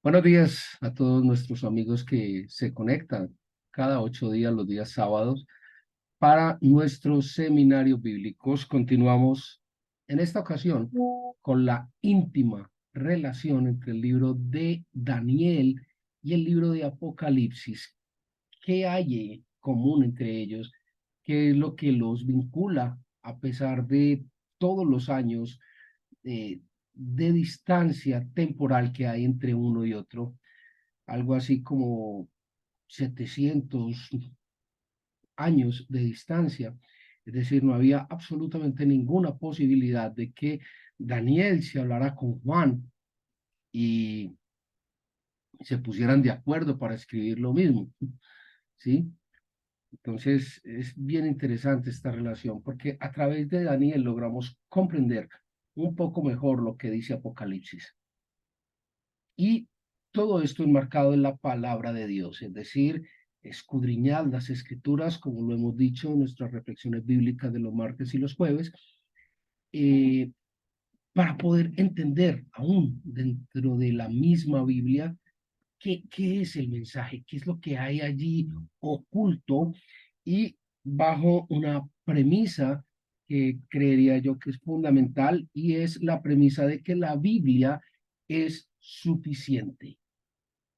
Buenos días a todos nuestros amigos que se conectan cada 8 días, los días sábados, para nuestros seminarios bíblicos. Continuamos en esta ocasión con la íntima relación entre el libro de Daniel y el libro de Apocalipsis. ¿Qué hay en común entre ellos? ¿Qué es lo que los vincula a pesar de todos los años de distancia temporal que hay entre uno y otro? Algo así como 700 años de distancia. Es decir, no había absolutamente ninguna posibilidad de que Daniel se hablara con Juan y se pusieran de acuerdo para escribir lo mismo, ¿sí? Entonces, es bien interesante esta relación porque a través de Daniel logramos comprender un poco mejor lo que dice Apocalipsis. Y todo esto enmarcado en la palabra de Dios, es decir, escudriñad las escrituras, como lo hemos dicho en nuestras reflexiones bíblicas de los martes y los jueves, eh, para poder entender aún dentro de la misma Biblia qué es el mensaje, qué es lo que hay allí oculto y bajo una premisa que creería yo que es fundamental y es la premisa de que la Biblia es suficiente.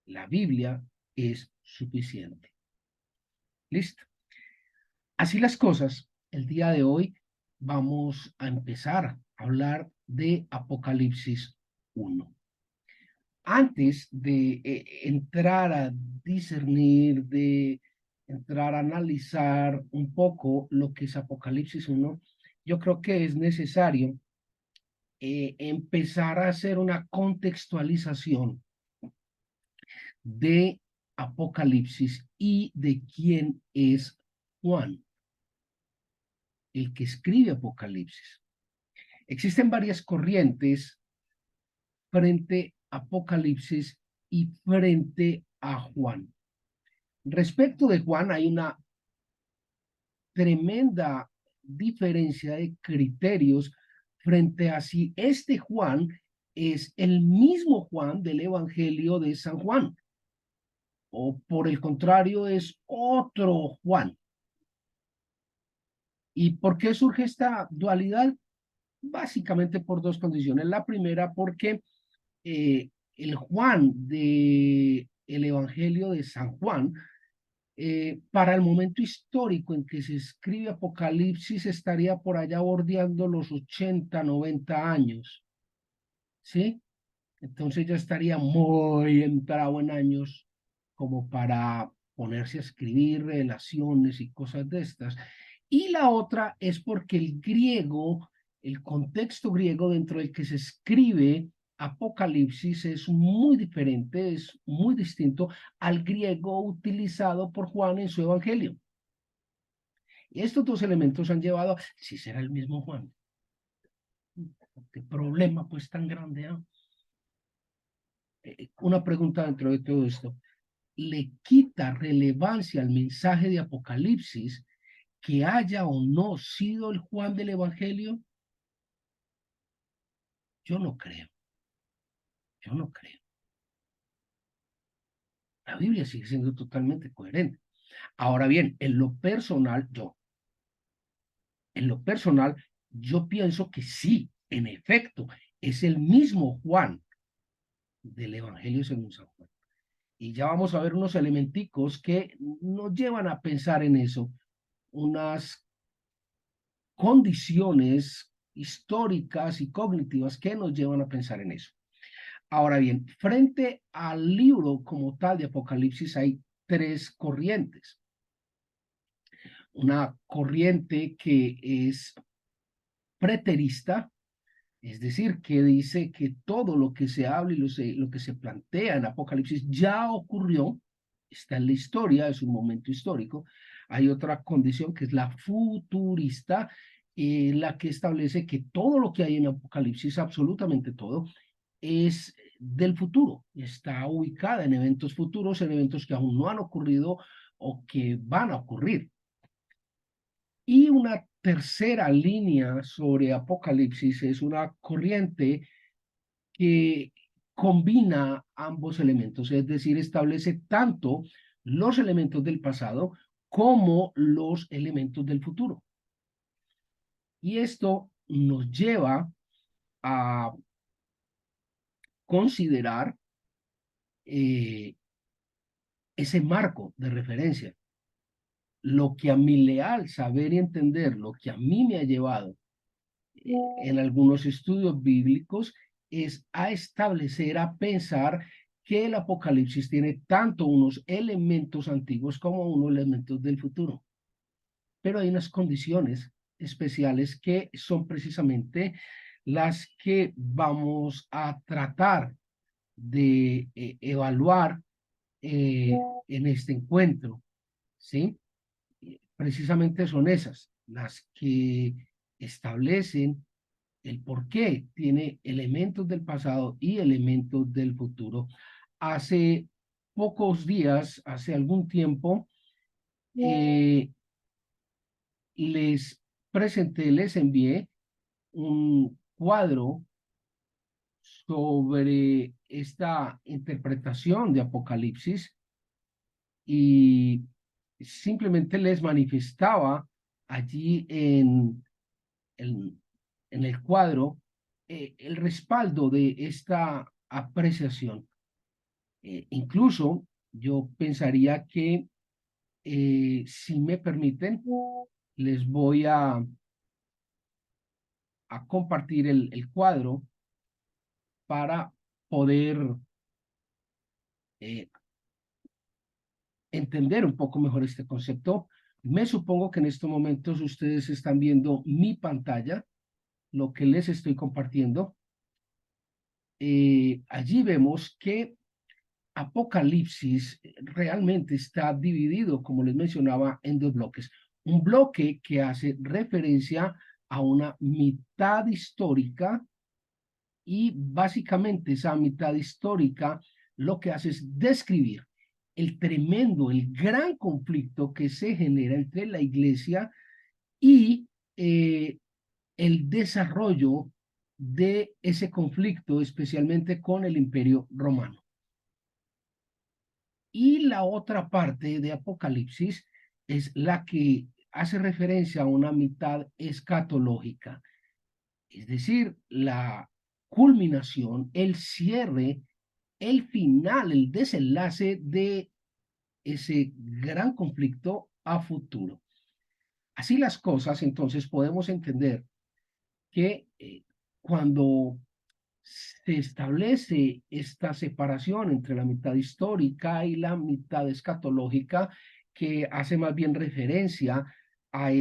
La Biblia es suficiente. Listo. Así las cosas, el día de hoy vamos a empezar a hablar de Apocalipsis 1. Antes de entrar a discernir, de entrar a analizar un poco lo que es Apocalipsis 1, yo creo que es necesario empezar a hacer una contextualización de Apocalipsis y de quién es Juan, el que escribe Apocalipsis. Existen varias corrientes frente a Apocalipsis y frente a Juan. Respecto de Juan hay una tremenda diferencia de criterios frente a si este Juan es el mismo Juan del Evangelio de San Juan o por el contrario es otro Juan. ¿Y por qué surge esta dualidad? Básicamente por dos condiciones. La primera, porque el Juan de el Evangelio de San Juan, para el momento histórico en que se escribe Apocalipsis, estaría por allá bordeando los 80, 90 años, ¿sí? Entonces ya estaría muy entrado en años como para ponerse a escribir relaciones y cosas de estas. Y la otra es porque el griego, el contexto griego dentro del que se escribe Apocalipsis es muy diferente, es muy distinto al griego utilizado por Juan en su evangelio. Y estos dos elementos han llevado, si será el mismo Juan, qué problema pues tan grande, ¿eh? Una pregunta dentro de todo esto. ¿Le quita relevancia al mensaje de Apocalipsis que haya o no sido el Juan del Evangelio? Yo no creo, yo no creo. La Biblia sigue siendo totalmente coherente. Ahora bien, en lo personal, yo pienso que sí, en efecto, es el mismo Juan del Evangelio según San Juan. Y ya vamos a ver unos elementicos que nos llevan a pensar en eso, unas condiciones históricas y cognitivas que nos llevan a pensar en eso. Ahora bien, frente al libro como tal de Apocalipsis hay tres corrientes. Una corriente que es preterista, es decir, que dice que todo lo que se habla y lo que se plantea en Apocalipsis ya ocurrió, está en la historia, es un momento histórico. Hay otra condición que es la futurista, la que establece que todo lo que hay en Apocalipsis, absolutamente todo, es del futuro, está ubicada en eventos futuros, en eventos que aún no han ocurrido o que van a ocurrir. Y una tercera línea sobre Apocalipsis es una corriente que combina ambos elementos, es decir, establece tanto los elementos del pasado como los elementos del futuro. Y esto nos lleva a considerar ese marco de referencia. Lo que a mi leal saber y entender, lo que a mí me ha llevado en algunos estudios bíblicos es a establecer, a pensar que el Apocalipsis tiene tanto unos elementos antiguos como unos elementos del futuro. Pero hay unas condiciones especiales que son precisamente las que vamos a tratar de evaluar en este encuentro, ¿sí? Precisamente son esas, las que establecen el por qué tiene elementos del pasado y elementos del futuro. Hace pocos días, hace algún tiempo, les presenté, les envié un cuadro sobre esta interpretación de Apocalipsis y simplemente les manifestaba allí en el cuadro el respaldo de esta apreciación. Incluso yo pensaría que, si me permiten, les voy a compartir el cuadro para poder eh, entender un poco mejor este concepto. Me supongo que en estos momentos ustedes están viendo mi pantalla, lo que les estoy compartiendo. Allí vemos que Apocalipsis realmente está dividido, como les mencionaba, en dos bloques. Un bloque que hace referencia a una mitad histórica y básicamente esa mitad histórica lo que hace es describir el tremendo, el gran conflicto que se genera entre la iglesia y el desarrollo de ese conflicto, especialmente con el Imperio Romano. Y la otra parte de Apocalipsis es la que hace referencia a una mitad escatológica, es decir, la culminación, el cierre, el final, el desenlace de ese gran conflicto a futuro. Así las cosas, entonces podemos entender que cuando se establece esta separación entre la mitad histórica y la mitad escatológica, que hace más bien referencia a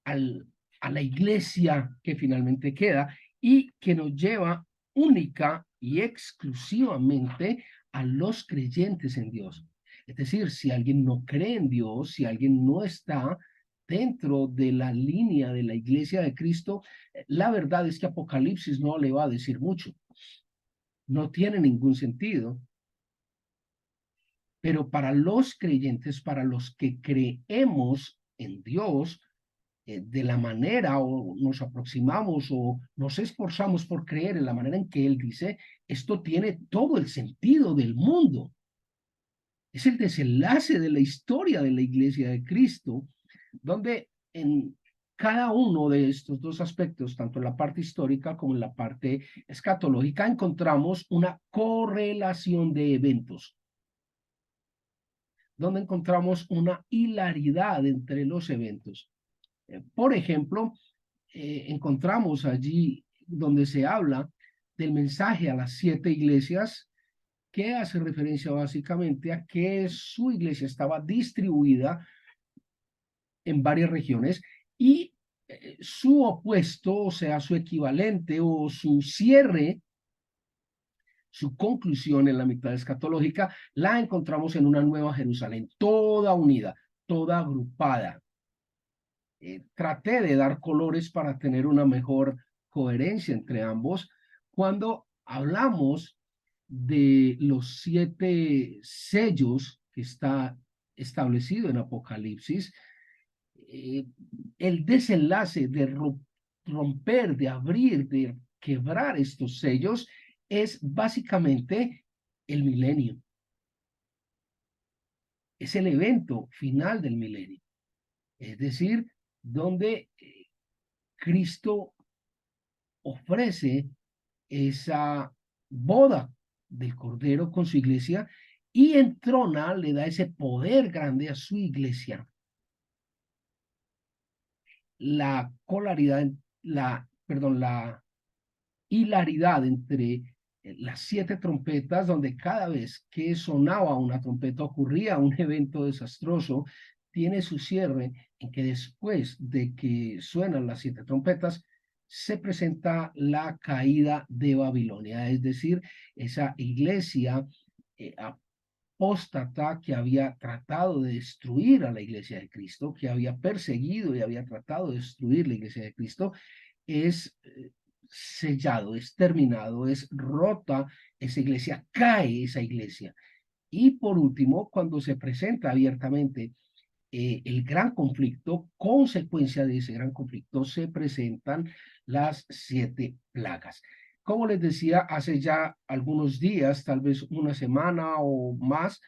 al, a la iglesia que finalmente queda y que nos lleva única y exclusivamente a los creyentes en Dios. Es decir, si alguien no cree en Dios, si alguien no está dentro de la línea de la iglesia de Cristo, la verdad es que Apocalipsis no le va a decir mucho. No tiene ningún sentido. Pero para los creyentes, para los que creemos en Dios, de la manera o nos aproximamos o nos esforzamos por creer en la manera en que Él dice, esto tiene todo el sentido del mundo. Es el desenlace de la historia de la iglesia de Cristo, donde en cada uno de estos dos aspectos, tanto en la parte histórica como en la parte escatológica, encontramos una correlación de eventos, donde encontramos una hilaridad entre los eventos. Por ejemplo, encontramos allí donde se habla del mensaje a las 7 iglesias, que hace referencia básicamente a que su iglesia estaba distribuida en varias regiones y su opuesto, o sea, su equivalente o su cierre, su conclusión en la mitad escatológica, la encontramos en una nueva Jerusalén, toda unida, toda agrupada. Traté de dar colores para tener una mejor coherencia entre ambos. Cuando hablamos de los 7 sellos que está establecido en Apocalipsis, el desenlace de romper, de abrir, de quebrar estos sellos es básicamente el milenio. Es el evento final del milenio. Es decir, donde Cristo ofrece esa boda del Cordero con su iglesia y entrona, le da ese poder grande a su iglesia. La la hilaridad entre las 7 trompetas, donde cada vez que sonaba una trompeta ocurría un evento desastroso, tiene su cierre en que después de que suenan las 7 trompetas, se presenta la caída de Babilonia, es decir, esa iglesia apóstata que había tratado de destruir a la iglesia de Cristo, que había perseguido y había tratado de destruir la iglesia de Cristo, es sellado, es terminado, es rota esa iglesia, cae esa iglesia. Y por último, cuando se presenta abiertamente el gran conflicto, consecuencia de ese gran conflicto, se presentan las 7 plagas. Como les decía, hace ya algunos días, tal vez una semana o más,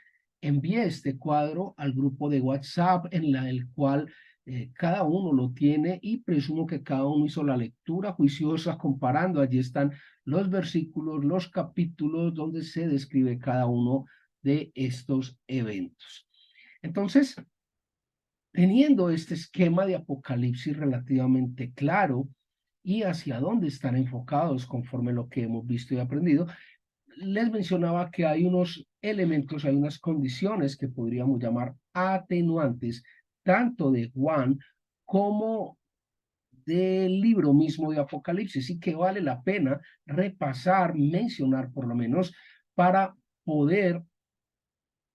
envié este cuadro al grupo de WhatsApp en el cual cada uno lo tiene y presumo que cada uno hizo la lectura juiciosa comparando. Allí están los versículos, los capítulos donde se describe cada uno de estos eventos. Entonces, teniendo este esquema de Apocalipsis relativamente claro y hacia dónde están enfocados conforme lo que hemos visto y aprendido, les mencionaba que hay unos elementos, hay unas condiciones que podríamos llamar atenuantes, tanto de Juan como del libro mismo de Apocalipsis, y que vale la pena repasar, mencionar por lo menos, para poder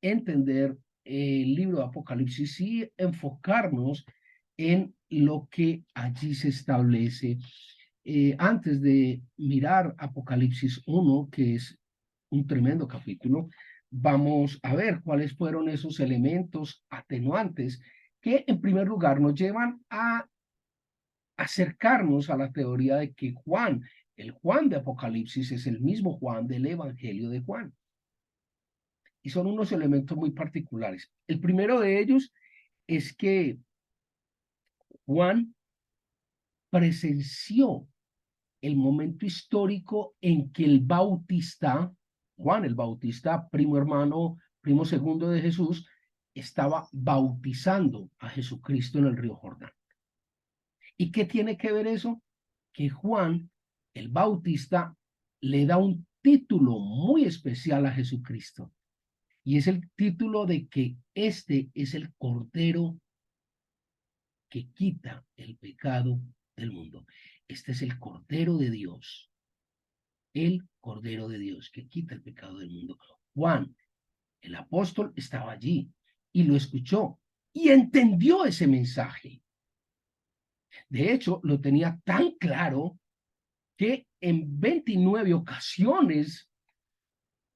entender el libro de Apocalipsis y enfocarnos en lo que allí se establece. Antes de mirar Apocalipsis 1, que es un tremendo capítulo, vamos a ver cuáles fueron esos elementos atenuantes que en primer lugar nos llevan a acercarnos a la teoría de que Juan, el Juan de Apocalipsis, es el mismo Juan del Evangelio de Juan. Y son unos elementos muy particulares. El primero de ellos es que Juan presenció el momento histórico en que el Bautista, Juan el Bautista, primo hermano, primo segundo de Jesús, estaba bautizando a Jesucristo en el río Jordán. ¿Y qué tiene que ver eso? Que Juan el Bautista le da un título muy especial a Jesucristo. Y es el título de que este es el Cordero que quita el pecado del mundo. Este es el Cordero de Dios, el Cordero de Dios que quita el pecado del mundo. Juan, el apóstol, estaba allí y lo escuchó y entendió ese mensaje. De hecho, lo tenía tan claro que en 29 ocasiones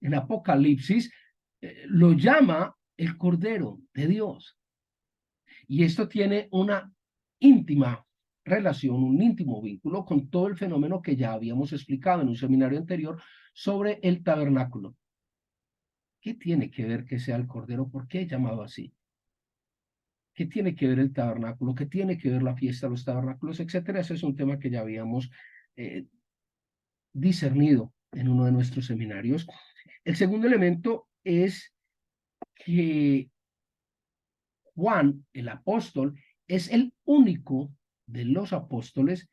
en Apocalipsis lo llama el Cordero de Dios. Y esto tiene una íntima relación, un íntimo vínculo con todo el fenómeno que ya habíamos explicado en un seminario anterior sobre el tabernáculo. ¿Qué tiene que ver que sea el Cordero? ¿Por qué llamado así? ¿Qué tiene que ver el tabernáculo? ¿Qué tiene que ver la fiesta de los tabernáculos, etcétera? Ese es un tema que ya habíamos discernido en uno de nuestros seminarios. El segundo elemento es que Juan, el apóstol, es el único de los apóstoles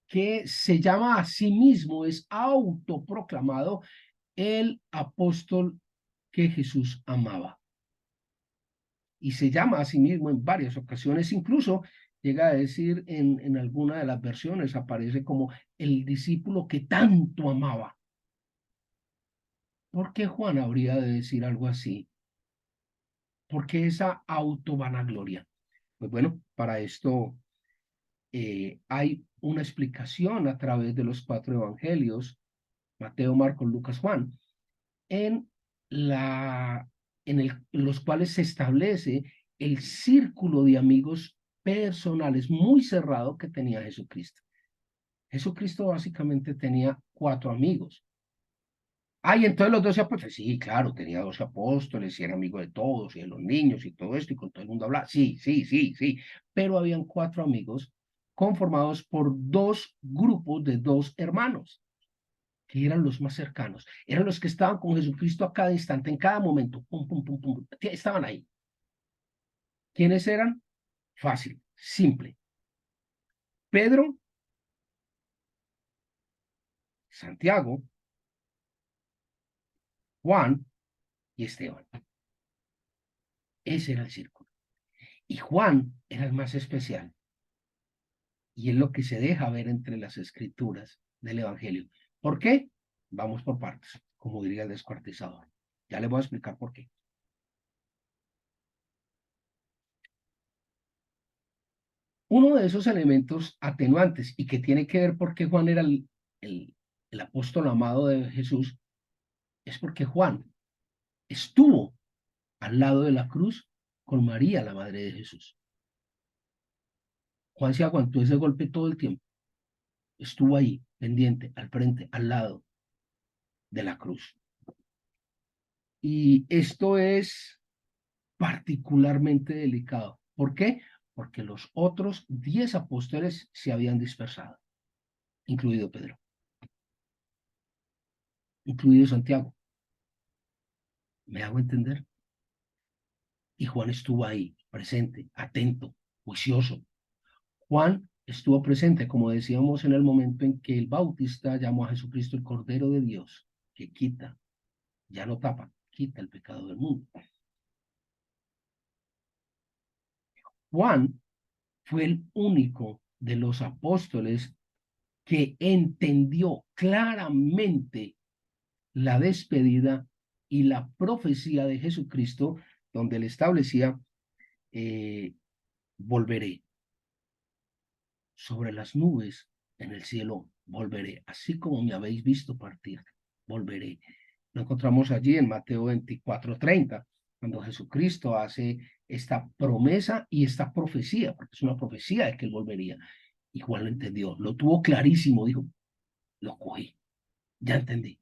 que se llama a sí mismo, es autoproclamado el apóstol que Jesús amaba. Y se llama a sí mismo en varias ocasiones, incluso llega a decir en alguna de las versiones, aparece como el discípulo que tanto amaba. ¿Por qué Juan habría de decir algo así? ¿Por qué esa autovanagloria? Pues bueno, para esto hay una explicación a través de los 4 evangelios, Mateo, Marcos, Lucas, Juan, en, los cuales se establece el círculo de amigos personales muy cerrado que tenía Jesucristo. Jesucristo básicamente tenía 4 amigos. Ah, y entonces los 12 apóstoles, sí, claro, tenía 12 apóstoles y era amigo de todos y de los niños y todo esto y con todo el mundo hablaba. Sí, sí, sí, sí. Pero habían 4 amigos conformados por 2 grupos de 2 hermanos, que eran los más cercanos. Eran los que estaban con Jesucristo a cada instante, en cada momento. Pum, pum, pum, pum. Estaban ahí. ¿Quiénes eran? Fácil, simple. Pedro, Santiago, Juan y Esteban. Ese era el círculo. Y Juan era el más especial. Y es lo que se deja ver entre las escrituras del Evangelio. ¿Por qué? Vamos por partes, como diría el descuartizador. Ya le voy a explicar por qué. Uno de esos elementos atenuantes y que tiene que ver por qué Juan era el, el apóstol amado de Jesús es porque Juan estuvo al lado de la cruz con María, la madre de Jesús. Juan se aguantó ese golpe todo el tiempo. Estuvo ahí, pendiente, al frente, al lado de la cruz. Y esto es particularmente delicado. ¿Por qué? Porque los otros 10 apóstoles se habían dispersado, incluido Pedro, incluido Santiago. ¿Me hago entender? Y Juan estuvo ahí, presente, atento, juicioso. Juan estuvo presente, como decíamos, en el momento en que el Bautista llamó a Jesucristo el Cordero de Dios, que quita, ya no tapa, quita el pecado del mundo. Juan fue el único de los apóstoles que entendió claramente la despedida y la profecía de Jesucristo, donde él establecía, eh, volveré sobre las nubes, en el cielo volveré, así como me habéis visto partir, volveré. Lo encontramos allí en Mateo 24:30, cuando Jesucristo hace esta promesa y esta profecía, porque es una profecía de que él volvería. Y Juan lo entendió, lo tuvo clarísimo, dijo, lo cogí, ya entendí.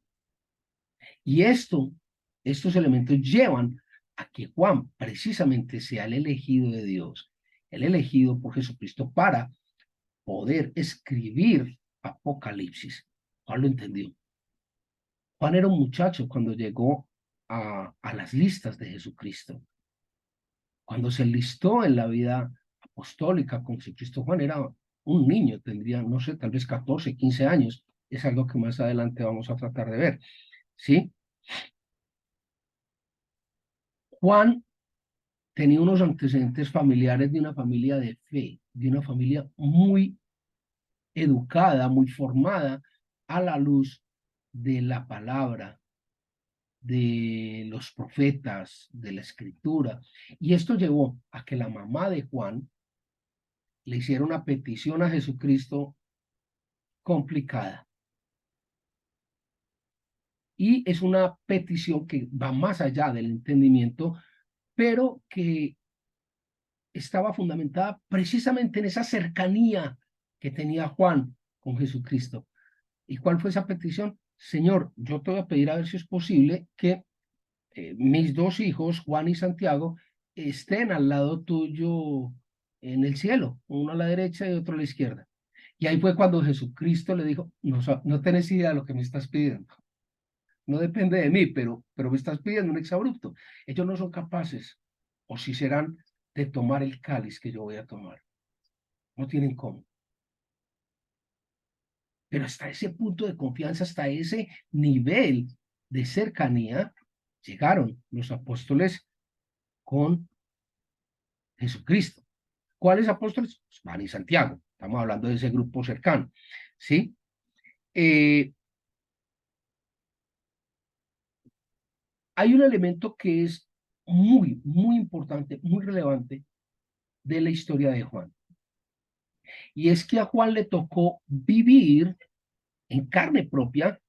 Y estos elementos llevan a que Juan precisamente sea el elegido de Dios, el elegido por Jesucristo para poder escribir Apocalipsis. Juan lo entendió. Juan era un muchacho cuando llegó a las listas de Jesucristo. Cuando se listó en la vida apostólica con Jesucristo, Juan era un niño, tendría, no sé, tal vez 14, 15 años. Es algo que más adelante vamos a tratar de ver. ¿Sí? Juan tenía unos antecedentes familiares de una familia de fe, de una familia muy educada, muy formada a la luz de la palabra, de los profetas, de la escritura. Y esto llevó a que la mamá de Juan le hiciera una petición a Jesucristo complicada. Y es una petición que va más allá del entendimiento, pero que estaba fundamentada precisamente en esa cercanía que tenía Juan con Jesucristo. ¿Y cuál fue esa petición? Señor, yo te voy a pedir a ver si es posible que mis 2 hijos, Juan y Santiago, estén al lado tuyo en el cielo, uno a la derecha y otro a la izquierda. Y ahí fue cuando Jesucristo le dijo, no, no tenés idea de lo que me estás pidiendo. No depende de mí, pero me estás pidiendo un exabrupto. Ellos no son capaces, o si serán, de tomar el cáliz que yo voy a tomar. No tienen cómo. Pero hasta ese punto de confianza, hasta ese nivel de cercanía, llegaron los apóstoles con Jesucristo. ¿Cuáles apóstoles? Pues Juan y Santiago. Estamos hablando de ese grupo cercano. ¿Sí? Eh, Hay un elemento que es muy, muy importante, muy relevante de la historia de Juan. Y es que a Juan le tocó vivir en carne propia,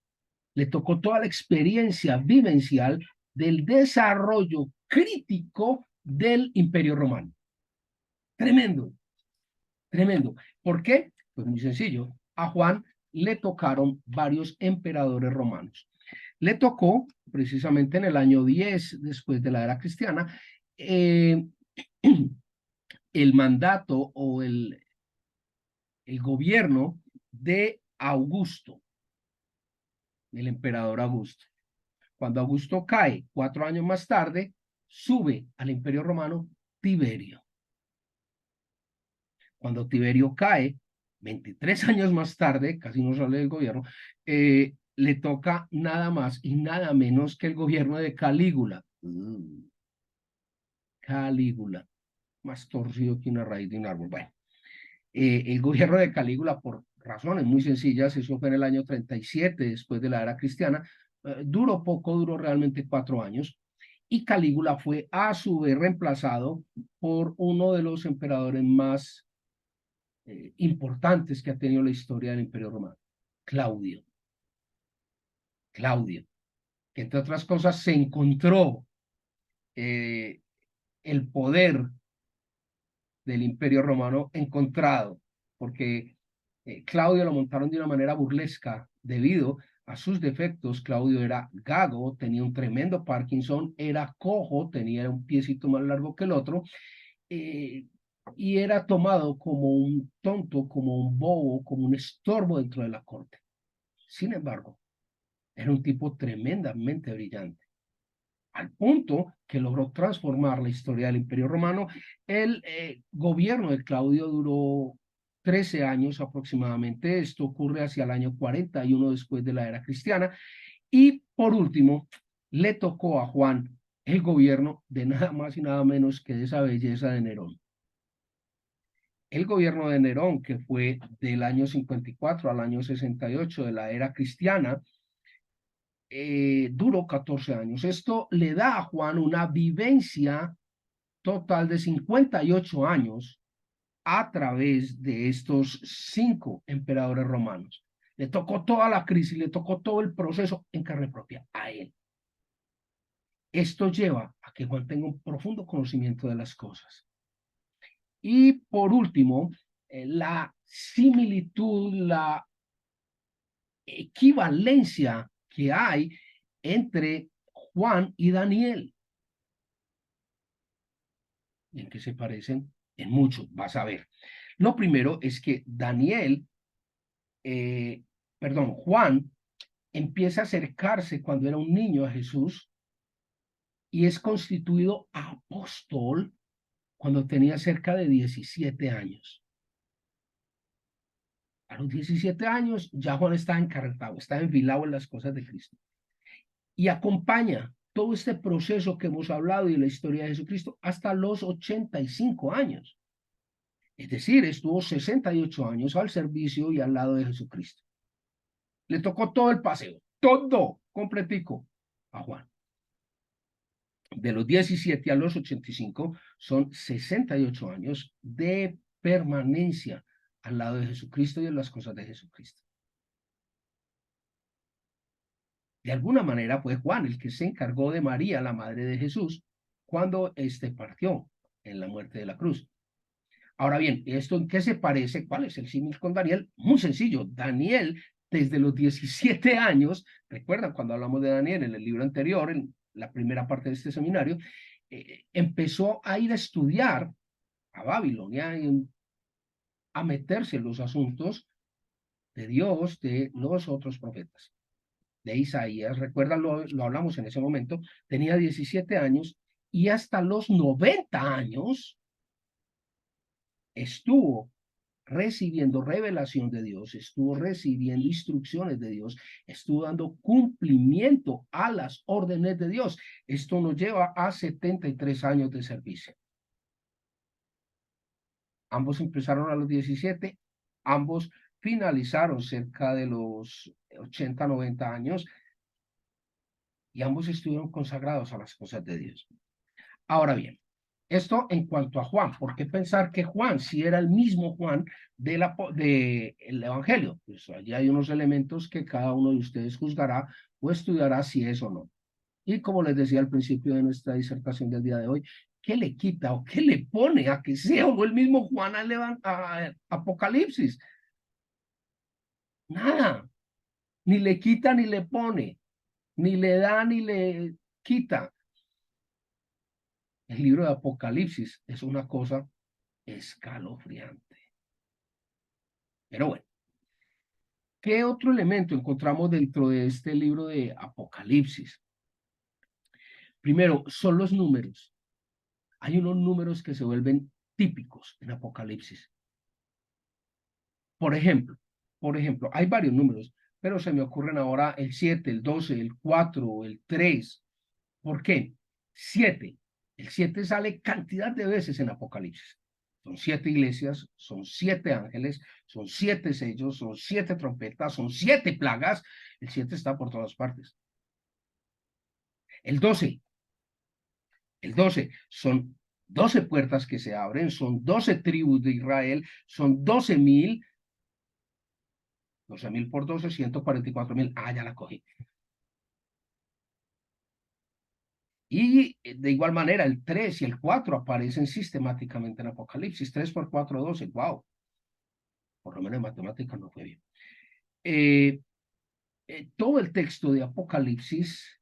le tocó toda la experiencia vivencial del desarrollo crítico del Imperio Romano. Tremendo, tremendo. ¿Por qué? Pues muy sencillo. A Juan le tocaron varios emperadores romanos. Le tocó, precisamente en el año 10 después de la era cristiana, eh, el mandato o el gobierno de Augusto, el emperador Augusto. Cuando Augusto cae 4 años más tarde, sube al Imperio Romano Tiberio. Cuando Tiberio cae, 23 años más tarde, casi no sale del gobierno, le toca nada más y nada menos que el gobierno de Calígula. Calígula, más torcido que una raíz de un árbol. Bueno, el gobierno de Calígula, por razones muy sencillas, eso fue en el año 37 después de la era cristiana, duró poco, duró realmente 4 años, y Calígula fue a su vez reemplazado por uno de los emperadores más importantes que ha tenido la historia del Imperio Romano, Claudio. Claudio, que entre otras cosas se encontró eh, el poder del Imperio Romano encontrado, porque Claudio lo montaron de una manera burlesca debido a sus defectos. Claudio era gago, tenía un tremendo Parkinson, era cojo, tenía un piecito más largo que el otro, eh, y era tomado como un tonto, como un bobo, como un estorbo dentro de la corte. Sin embargo, era un tipo tremendamente brillante, al punto que logró transformar la historia del Imperio Romano. El gobierno de Claudio duró 13 años aproximadamente. Esto ocurre hacia el año 41 después de la era cristiana. Y por último, le tocó a Juan el gobierno de nada más y nada menos que de esa belleza de Nerón. El gobierno de Nerón, que fue del año 54 al año 68 de la era cristiana, duró 14 años. Esto le da a Juan una vivencia total de 58 años a través de estos 5 emperadores romanos. Le tocó toda la crisis, le tocó todo el proceso en carne propia a él. Esto lleva a que Juan tenga un profundo conocimiento de las cosas. Y por último, la similitud, la equivalencia que hay entre Juan y Daniel. ¿En qué se parecen? En mucho, vas a ver. Lo primero es que Juan empieza a acercarse cuando era un niño a Jesús y es constituido apóstol cuando tenía cerca de 17 años. A los 17 años ya Juan está encarretado, está enfilado en las cosas de Cristo y acompaña todo este proceso que hemos hablado y la historia de Jesucristo hasta los 85 años. Es decir, estuvo 68 años al servicio y al lado de Jesucristo. Le tocó todo el paseo, todo completico a Juan. De los 17 a los 85 son 68 años de permanencia al lado de Jesucristo y en las cosas de Jesucristo. De alguna manera fue Juan el que se encargó de María, la madre de Jesús, cuando éste partió en la muerte de la cruz. Ahora bien, ¿esto en qué se parece? ¿Cuál es el símil con Daniel? Muy sencillo. Daniel, desde los 17 años, recuerdan cuando hablamos de Daniel en el libro anterior, en la primera parte de este seminario, empezó a ir a estudiar a Babilonia y a meterse en los asuntos de Dios, de los otros profetas, de Isaías. Recuerdan, lo hablamos en ese momento, tenía 17 años y hasta los 90 años estuvo recibiendo revelación de Dios, estuvo recibiendo instrucciones de Dios, estuvo dando cumplimiento a las órdenes de Dios. Esto nos lleva a 73 años de servicio. Ambos empezaron a los 17, ambos finalizaron cerca de los 80, 90 años y ambos estuvieron consagrados a las cosas de Dios. Ahora bien, esto en cuanto a Juan. ¿Por qué pensar que Juan, si era el mismo Juan del Evangelio? Pues allí hay unos elementos que cada uno de ustedes juzgará o estudiará si es o no. Y como les decía al principio de nuestra disertación del día de hoy, ¿qué le quita o qué le pone a que sea o no el mismo Juan a Apocalipsis? Nada, ni le quita ni le pone. ni le da ni le quita. El libro de Apocalipsis es una cosa escalofriante. Pero bueno, ¿qué otro elemento encontramos dentro de este libro de Apocalipsis? Primero, son los números. Hay unos números que se vuelven típicos en Apocalipsis. Por ejemplo, hay varios números, pero se me ocurren ahora el 7, el 12, el 4, el 3. ¿Por qué? 7. El 7 sale cantidad de veces en Apocalipsis. Son 7 iglesias, son 7 ángeles, son 7 sellos, son 7 trompetas, son 7 plagas. El 7 está por todas partes. El 12, son 12 puertas que se abren, son 12 tribus de Israel, son 12.000. 12.000 por 12, 144.000. Ah, ya la cogí. Y de igual manera, el 3 y el 4 aparecen sistemáticamente en Apocalipsis. 3 por 4, 12. Wow. Por lo menos en matemáticas no fue bien. Eh, todo el texto de Apocalipsis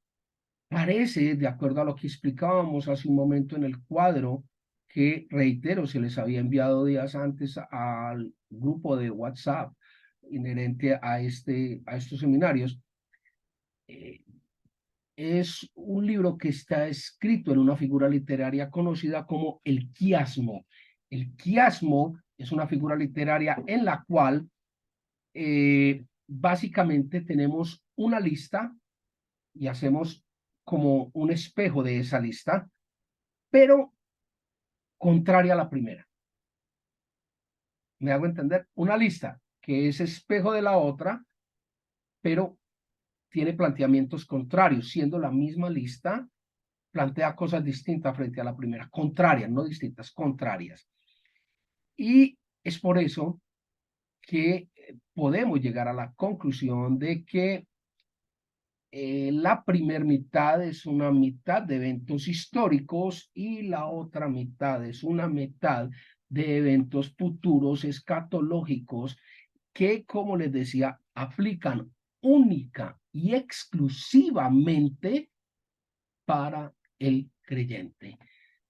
parece, de acuerdo a lo que explicábamos hace un momento en el cuadro, que reitero, se les había enviado días antes al grupo de WhatsApp inherente a estos seminarios. Es un libro que está escrito en una figura literaria conocida como el quiasmo. El quiasmo es una figura literaria en la cual básicamente tenemos una lista y hacemos como un espejo de esa lista, pero contraria a la primera. ¿Me hago entender? Una lista que es espejo de la otra, pero tiene planteamientos contrarios, siendo la misma lista, plantea cosas distintas frente a la primera, contrarias, no distintas, contrarias. Y es por eso que podemos llegar a la conclusión de que la primera mitad es una mitad de eventos históricos y la otra mitad es una mitad de eventos futuros escatológicos que, como les decía, aplican única y exclusivamente para el creyente.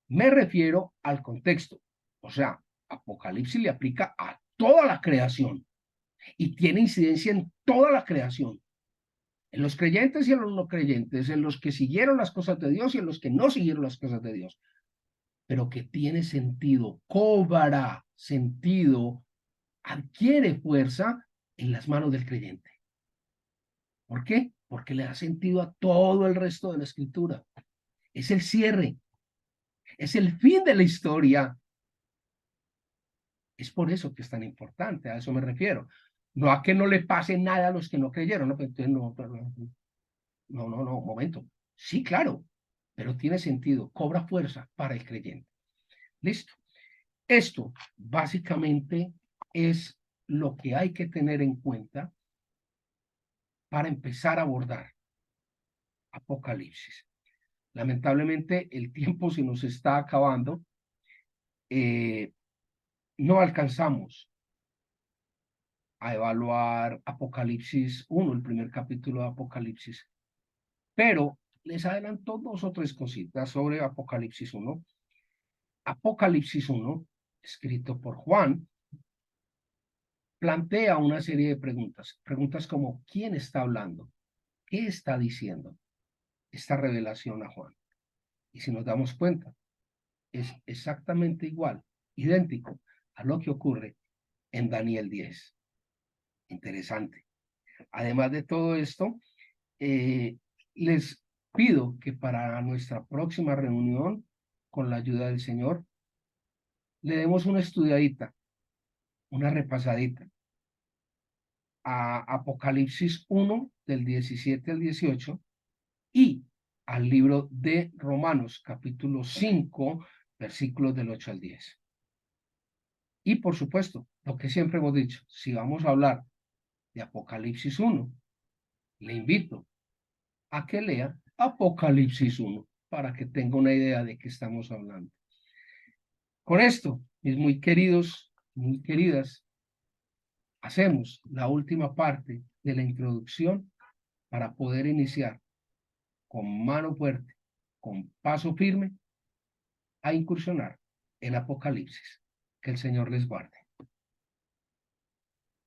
Me refiero al contexto, o sea, Apocalipsis le aplica a toda la creación y tiene incidencia en toda la creación, en los creyentes y en los no creyentes, en los que siguieron las cosas de Dios y en los que no siguieron las cosas de Dios, pero que tiene sentido, cobra sentido, adquiere fuerza en las manos del creyente. ¿Por qué? Porque le da sentido a todo el resto de la escritura. Es el cierre, es el fin de la historia. Es por eso que es tan importante, a eso me refiero. No a que no le pase nada a los que no creyeron, no, no, momento. Sí, claro, pero tiene sentido, cobra fuerza para el creyente. Listo. Esto básicamente es lo que hay que tener en cuenta para empezar a abordar Apocalipsis. Lamentablemente el tiempo se nos está acabando. No alcanzamos a evaluar Apocalipsis 1, el primer capítulo de Apocalipsis, pero les adelanto 2 o 3 cositas sobre Apocalipsis 1. Apocalipsis 1, escrito por Juan, plantea una serie de preguntas. Preguntas como, ¿quién está hablando? ¿Qué está diciendo esta revelación a Juan? Y si nos damos cuenta, es exactamente igual, idéntico a lo que ocurre en Daniel 10. Interesante. Además de todo esto, les pido que para nuestra próxima reunión, con la ayuda del Señor, le demos una estudiadita, una repasadita a Apocalipsis 1, del 17 al 18, y al libro de Romanos, capítulo 5, versículos del 8 al 10. Y por supuesto, lo que siempre hemos dicho, si vamos a hablar de Apocalipsis 1, le invito a que lea Apocalipsis 1 para que tenga una idea de qué estamos hablando. Con esto, mis muy queridos, muy queridas, hacemos la última parte de la introducción para poder iniciar con mano fuerte, con paso firme, a incursionar en Apocalipsis. Que el Señor les guarde.